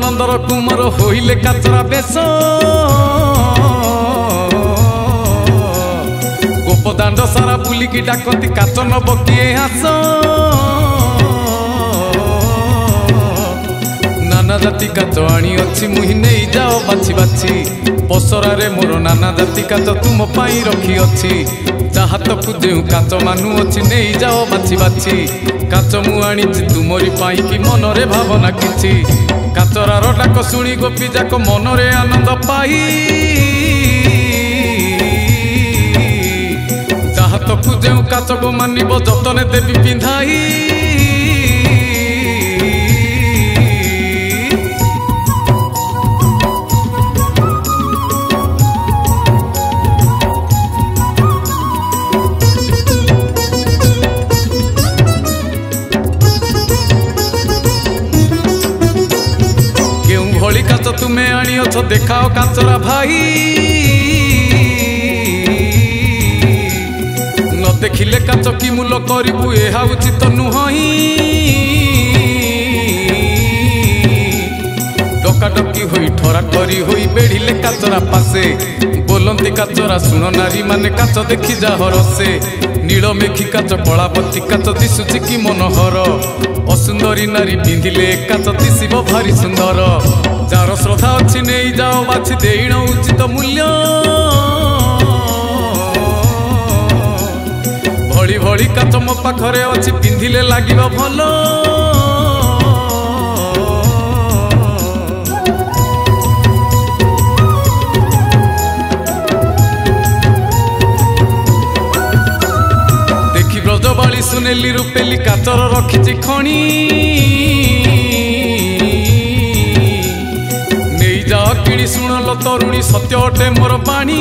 Another Kumar होइले काचरा बेश गोपदाण्ड सारा बुलिकी डाकती काच नब किए हास नाना जाति काच आनी अच्छी मुही नहीं जाओ बाछी बाछी पसरारे मोर नाना जाति काच तुम पाई रखी अच्छी हाथ जो काच मानु अच्छी नहीं जाओ बाछी बाछी काच मु आनी तुमरी पाई कि मनरे भावना किछि काचरार डाक शुणी गोपी जाक मनरे आनंद पाई हाथ जो काच को मानिब जतने देवी पिंधाई काच तुम्हें आनी अछ देखाओ काचरा भाई न देखिले काच कि मूल करू यह उचित नुहई डकाडकी होई ठरा ठरी होई बेढ़िले काचरा पासे बोलती काचरा शुण नारी माने काच देखी जा हरसे नील मेघी काच कलापति काच दिशुची कि मनोहर असुंदरी नारी पिंधिले काच दिशिब भारी सुंदर जार श्रद्धा अच्छी नहीं जाओ बाछी देण उचित मूल्य भली भली काच मो पाखरे अच्छी पिंधिले लागिब भल देखी ब्रजबाली सुनेली रूपेली काचर रखिछि खणी किणी शुणल तरुणी सत्य अटे मोर बाणी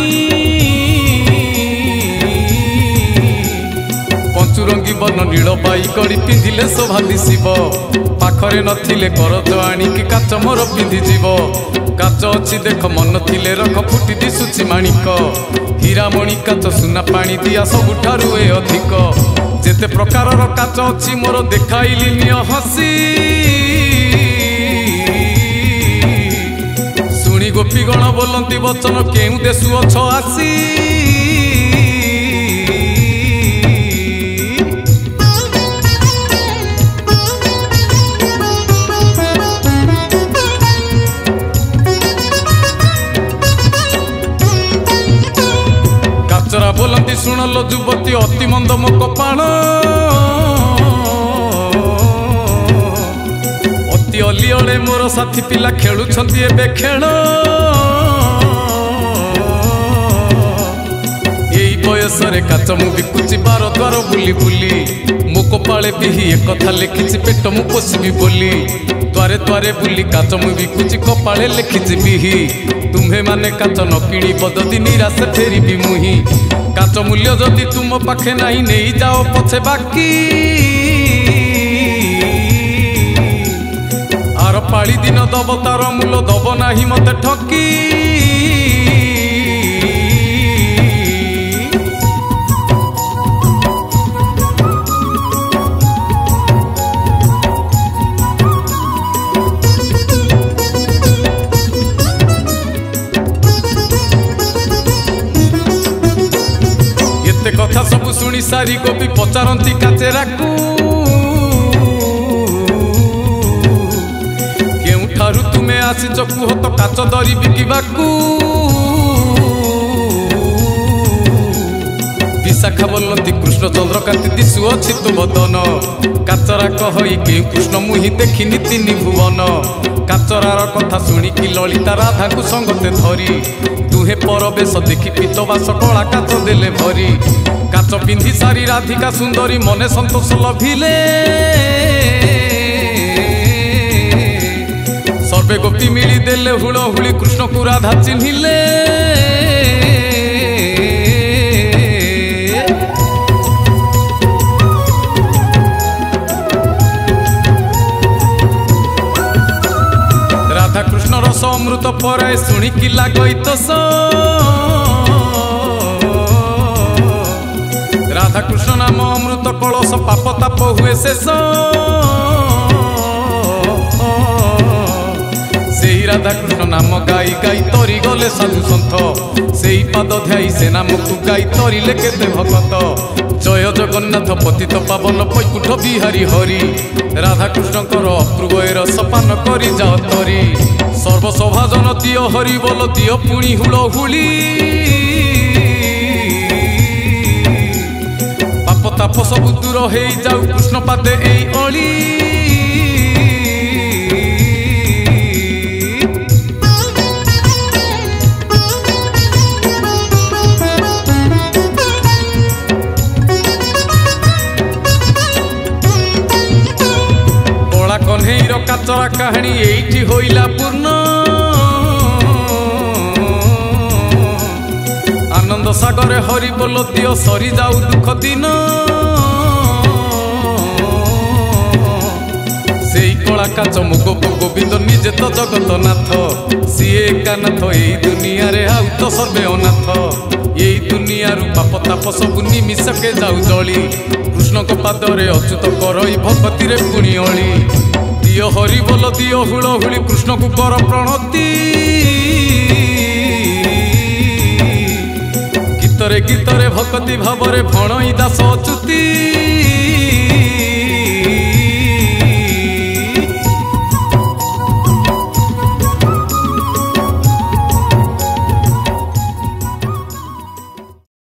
पंचुरंगी बन नील पाई कड़ी पिंधिले शोभा दिशिब पाखरे नथिले करज आणिकी काच मोर पिंधि जीव काच अच्छी देख मन थिले रख फुटी दिशुची माणिक हीरामणि काच सुना पानी दिया सबुठारु ए अधिक जेते प्रकारर काच अच्छी मोर देखाइली निय हसी गोपी गण बोलती वचन केउ देशु अछ आसी काचरा बोलती शुणल युवती अति मंद मो कपाळ अली अले मोर साथी पिला खेलुछंती एबे खेल एई बयसरे काच मु बिकुची बार द्वार बुली बुली मो कपाळे बिही एक कथा लिखिछि पेट मु पोषिबी बोली द्वारे द्वारे बुली काच मु बिकुची कपाळे लिखिछि बिही तुम्हे माने काच न किणी बददी निराश फेरिबी मुही काच मूल्य जदि तुम पाखे नाही नेई जाओ पछे बाकी पाली दिन दब तार मूल दब नाही मते ठकी एते कथा सब शुणी सारी गोपी पचारती काचेराकू तुम्हें आसीच कुह तो काच दरी बिकिबाकू विशाखा बोलती कृष्ण चंद्रकांति दिशु अच्छी तो बदन काचरा कही के कृष्ण मुही देखिनी तीन भुवन काचरार कथा शुणिकी ललिता राधा को संगते धरी दुहे परवेश देखी पीतवास कला काच देले भरी काच पिंधि सारी राधिका सुंदरी मने संतोष लभिले सर्वे गोपी मिली देले हुड़ हुड़ी कृष्ण को राधा चिन्हिले राधा कृष्ण रस अमृत पर शुणिकी लागई तो राधा कृष्ण नाम अमृत कलश पाप ताप हुए शेष ରାଧାକୃଷ୍ଣ ନାମ ଗାଇ ଗାଇ ତରି ଗଲେ ସାଧୁ ସନ୍ଥ ସେଇ ପାଦ ଧ୍ୟାଇ ସେ ନାମକୁ ଗାଇ ତରିଲେ କେତେ ଭଗତ ଜୟ ଜଗନ୍ନାଥ ପତିତ ପାବନ ବୈକୁଣ୍ଠ ବିହାରୀ ହରି ରାଧାକୃଷ୍ଣଙ୍କର ଅପୂର୍ବର ସପାନ କରି ଯାଅ ତରି ସର୍ବସଭାଜନ ଦିଅ ହରି ବୋଲ ଦିଅ ପୁଣି ହୁଳ ହୁଳି ପାପ ତାପ ସବୁ ଦୂର ହେଇଯାଉ କୃଷ୍ଣ ପାଦେ ଏଇ ଅଳି କହ୍ନେଇର କାଚରା କାହାଣୀ ଏଇଠି ହୋଇଲା ପୂର୍ଣ୍ଣ ଆନନ୍ଦ ସାଗରେ ହରି ବୋଲ ଦିଅ ସରି ଯାଉ ଦୁଃଖ ଦିନ ସେଇ କଳା କାଚ ମୁଗ ଗୋବିନ୍ଦ ନିଜେ ତ ଜଗତ ନାଥ ସିଏ ଏକାନାଥ ଏଇ ଦୁନିଆରେ ଆଉ ତ ସର୍ବେ ଅନାଥ ଏଇ ଦୁନିଆରୁ ପାପ ତାପ ସବୁ ନିମିଷକେ ଯାଉ ଜଳି କୃଷ୍ଣଙ୍କ ପାଦରେ ଅଚ୍ୟୁତ କରଇ ଭଗତିରେ ପୁଣି ଅଳି ଦିଅ ହରି ବୋଲ ଦିଅ ହୁଳ ହୁଳି କୃଷ୍ଣକୁ କର ପ୍ରଣତି ଗୀତରେ ଗୀତରେ ଭକ୍ତି ଭାବରେ ଭଣଇ ଦାସ ଅଚ୍ୟୁତି।